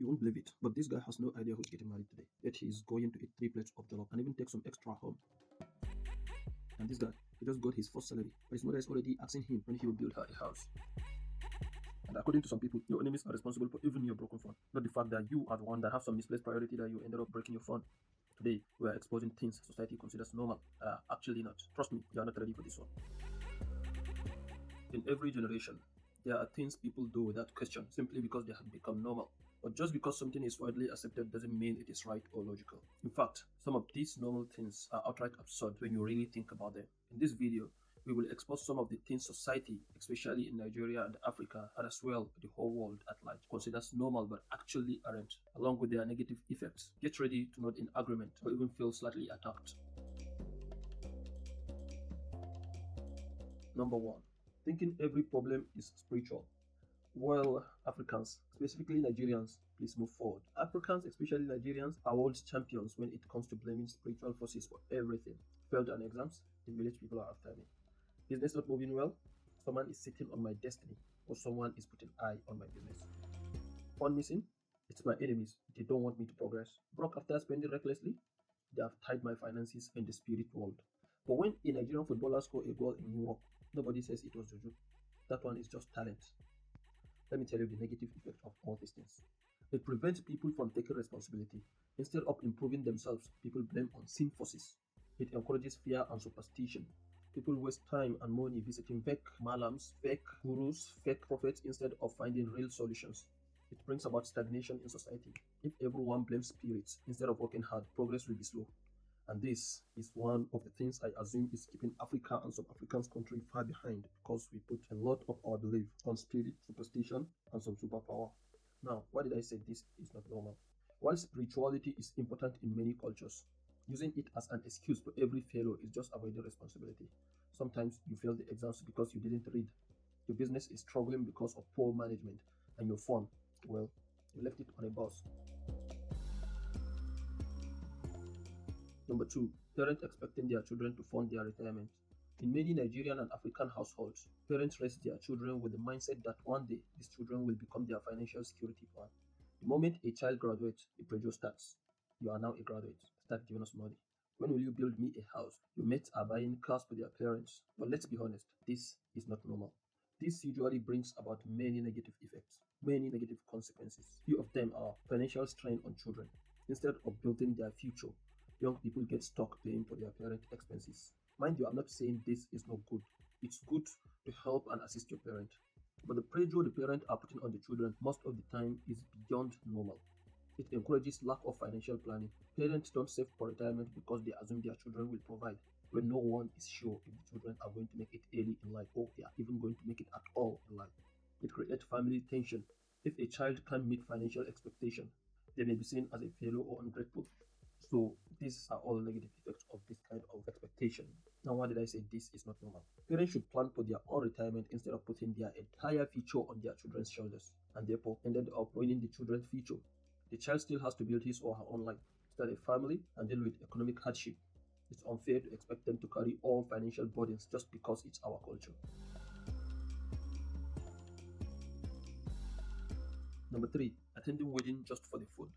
You won't believe it, but this guy has no idea who's getting married today. Yet he is going to eat 3 plates of jollof and even take some extra home. And this guy, he just got his first salary, but his mother is already asking him when he will build her a house. And according to some people, your enemies are responsible for even your broken phone, not the fact that you are the one that have some misplaced priority that you ended up breaking your phone. Today, we are exposing things society considers normal. Actually not. Trust me, you are not ready for this one. In every generation, there are things people do without question simply because they have become normal. But just because something is widely accepted doesn't mean it is right or logical. In fact, some of these normal things are outright absurd when you really think about them. In this video, we will expose some of the things society, especially in Nigeria and Africa, and as well the whole world at large, considers normal but actually aren't, along with their negative effects. Get ready to nod in agreement or even feel slightly attacked. Number 1. Thinking every problem is spiritual. Well, Africans, specifically Nigerians, please move forward. Africans, especially Nigerians, are world champions when it comes to blaming spiritual forces for everything. Failed on exams, the village people are after me. Business not moving well, someone is sitting on my destiny, or someone is putting eye on my business. Fun missing, it's my enemies, they don't want me to progress. Broke after spending recklessly, they have tied my finances in the spirit world. But when a Nigerian footballer scores a goal in Europe, nobody says it was juju. That one is just talent. Let me tell you the negative effect of all these things. It prevents people from taking responsibility. Instead of improving themselves, people blame unseen forces. It encourages fear and superstition. People waste time and money visiting fake malams, fake gurus, fake prophets instead of finding real solutions. It brings about stagnation in society. If everyone blames spirits instead of working hard, progress will be slow. And this is one of the things I assume is keeping Africa and some African countries far behind because we put a lot of our belief on spirit, superstition, and some superpower. Now, why did I say this is not normal? While spirituality is important in many cultures, using it as an excuse for every failure is just avoiding responsibility. Sometimes you fail the exams because you didn't read. Your business is struggling because of poor management, and your phone, well, you left it on a bus. Number 2, parents expecting their children to fund their retirement. In many Nigerian and African households, parents raise their children with the mindset that one day these children will become their financial security plan. The moment a child graduates, the pressure starts. You are now a graduate. Start giving us money. When will you build me a house? Your mates are buying cars for their parents. But let's be honest, this is not normal. This usually brings about many negative effects, many negative consequences. Few of them are financial strain on children. Instead of building their future, young people get stuck paying for their parent expenses. Mind you, I'm not saying this is not good. It's good to help and assist your parent. But the pressure the parents are putting on the children most of the time is beyond normal. It encourages lack of financial planning. Parents don't save for retirement because they assume their children will provide, when no one is sure if the children are going to make it early in life or they are even going to make it at all in life. It creates family tension. If a child can't meet financial expectation, they may be seen as a failure or ungrateful. So these are all negative effects of this kind of expectation. Now, why did I say this is not normal? Parents should plan for their own retirement instead of putting their entire future on their children's shoulders, and therefore ended up ruining the children's future. The child still has to build his or her own life, start a family, and deal with economic hardship. It's unfair to expect them to carry all financial burdens just because it's our culture. Number 3, attending wedding just for the food.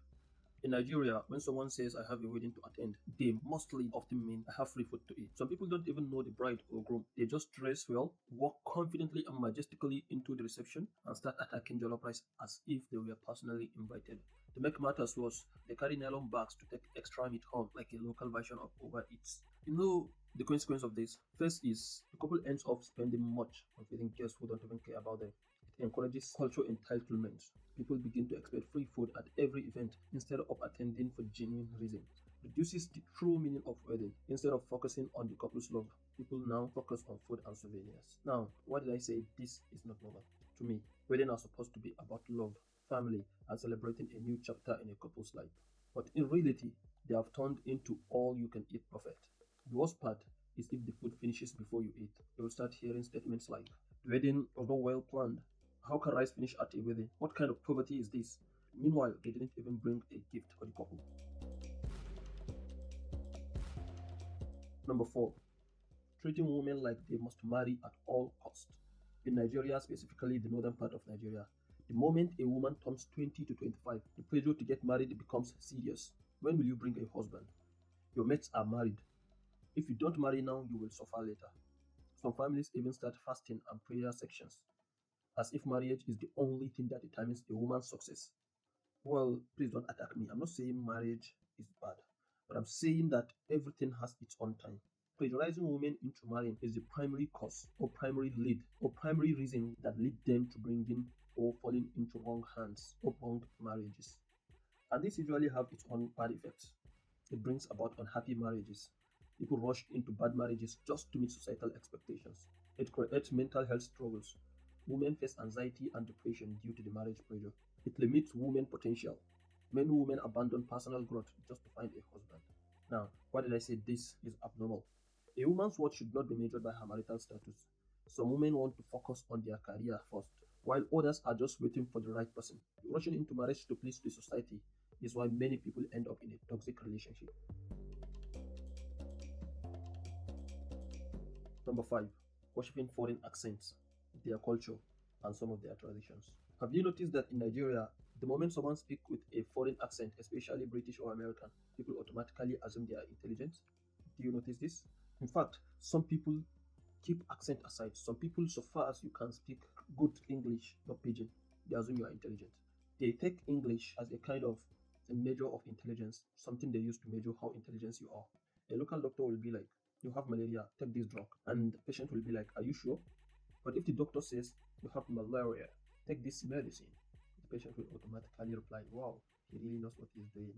In Nigeria, when someone says I have a wedding to attend, they mostly often mean I have free food to eat. Some people don't even know the bride or groom. They just dress well, walk confidently and majestically into the reception, and start attacking jollof rice as if they were personally invited. To make matters worse, they carry nylon bags to take extra meat home like a local version of Uber Eats. You know the consequence of this? First is the couple ends up spending much on feeding guests who don't even care about them. It encourages cultural entitlement. People begin to expect free food at every event instead of attending for genuine reasons. Reduces the true meaning of wedding. Instead of focusing on the couple's love, people now focus on food and souvenirs. Now, why did I say this is not normal? To me, weddings are supposed to be about love, family, and celebrating a new chapter in a couple's life. But in reality, they have turned into all-you-can-eat buffet. The worst part is if the food finishes before you eat. You will start hearing statements like, "The wedding was not well planned. How can rice finish at a wedding? What kind of poverty is this?" Meanwhile, they didn't even bring a gift for the couple. Number 4, treating women like they must marry at all cost. In Nigeria, specifically the northern part of Nigeria, The moment a woman turns 20 to 25, the pressure to get married becomes serious. When will you bring a husband? Your mates are married. If you don't marry now, you will suffer later. Some families even start fasting and prayer sections, as if marriage is the only thing that determines a woman's success. Well, please don't attack me. I'm not saying marriage is bad, but I'm saying that everything has its own time. Pressurizing women into marrying is the primary cause or primary lead or primary reason that lead them to bringing or falling into wrong hands or wrong marriages. And this usually have its own bad effects. It brings about unhappy marriages. People rush into bad marriages just to meet societal expectations. It creates mental health struggles. Women face anxiety and depression due to the marriage pressure. It limits women's potential. Many women abandon personal growth just to find a husband. Now, why did I say this is abnormal? A woman's worth should not be measured by her marital status. Some women want to focus on their career first, while others are just waiting for the right person. Rushing into marriage to please the society is why many people end up in a toxic relationship. Number 5. Worshipping foreign accents, their culture, and some of their traditions. Have you noticed that in Nigeria, the moment someone speaks with a foreign accent, especially British or American, people automatically assume they are intelligent? Do you notice this? In fact, some people keep accent aside. Some people, so far as you can speak good English, not pidgin, they assume you are intelligent. They take English as a kind of a measure of intelligence, something they use to measure how intelligent you are. A local doctor will be like, you have malaria, take this drug. And the patient will be like, are you sure? But if the doctor says, you have malaria, take this medicine, the patient will automatically reply, wow, he really knows what he's doing.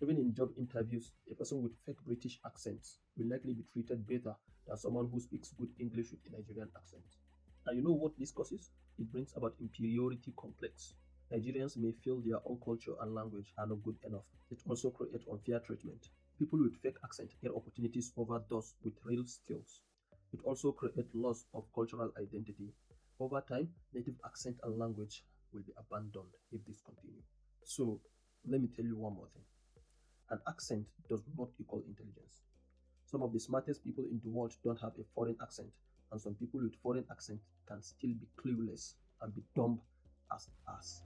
Even in job interviews, a person with fake British accents will likely be treated better than someone who speaks good English with a Nigerian accent. And you know what this causes? It brings about inferiority complex. Nigerians may feel their own culture and language are not good enough. It also creates unfair treatment. People with fake accent get opportunities over those with real skills. It also creates loss of cultural identity. Over time, native accent and language will be abandoned if this continues. So, let me tell you one more thing. An accent does not equal intelligence. Some of the smartest people in the world don't have a foreign accent, and some people with foreign accent can still be clueless and be dumb as us.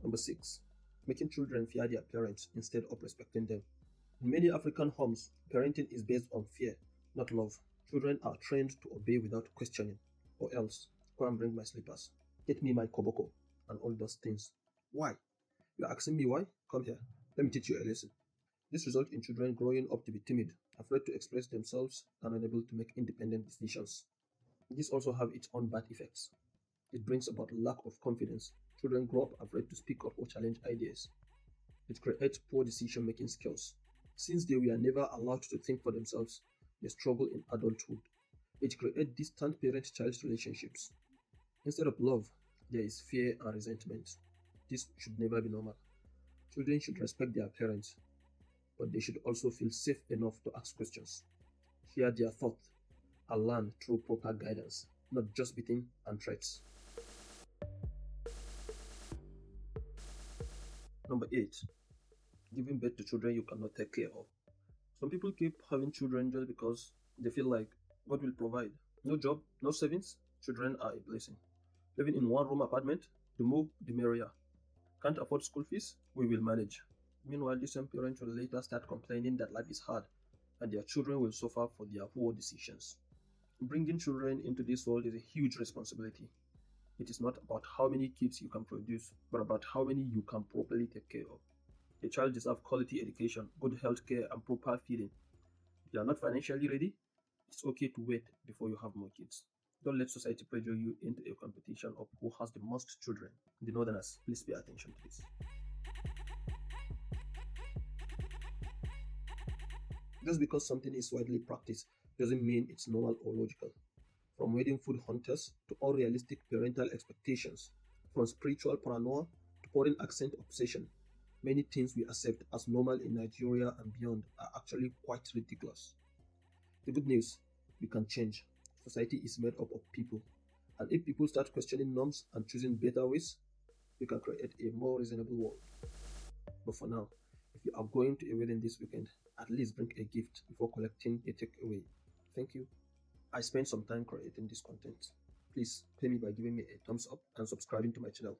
Number 6. Making children fear their parents instead of respecting them. In many African homes, parenting is based on fear, not love. Children are trained to obey without questioning, or else, go and bring my slippers, get me my koboko, and all those things. Why? You're asking me why? Come here. Let me teach you a lesson. This results in children growing up to be timid, afraid to express themselves, and unable to make independent decisions. This also has its own bad effects. It brings about lack of confidence. Children grow up afraid to speak up or challenge ideas. It creates poor decision-making skills. Since they were never allowed to think for themselves, they struggle in adulthood. It creates distant parent-child relationships. Instead of love, there is fear and resentment. This should never be normal. Children should respect their parents, but they should also feel safe enough to ask questions, share their thoughts, and learn through proper guidance, not just beating and threats. Number 8. Giving birth to children you cannot take care of. Some people keep having children just because they feel like God will provide. No job, no savings, children are a blessing. Living in one room apartment, the more the merrier. Can't afford school fees? We will manage. Meanwhile, these same parents will later start complaining that life is hard and their children will suffer for their poor decisions. Bringing children into this world is a huge responsibility. It is not about how many kids you can produce, but about how many you can properly take care of. A child deserves quality education, good health care, and proper feeding. If you are not financially ready, it's okay to wait before you have more kids. Don't let society pressure you into a competition of who has the most children. The Northerners, please pay attention to this. Just because something is widely practiced doesn't mean it's normal or logical. From wedding food hunters to unrealistic parental expectations, from spiritual paranoia to foreign accent obsession, many things we accept as normal in Nigeria and beyond are actually quite ridiculous. The good news, we can change. Society is made up of people, and if people start questioning norms and choosing better ways, we can create a more reasonable world. But for now, if you are going to a wedding this weekend, at least bring a gift before collecting a takeaway. Thank you. I spent some time creating this content. please pay me by giving me a thumbs up and subscribing to my channel.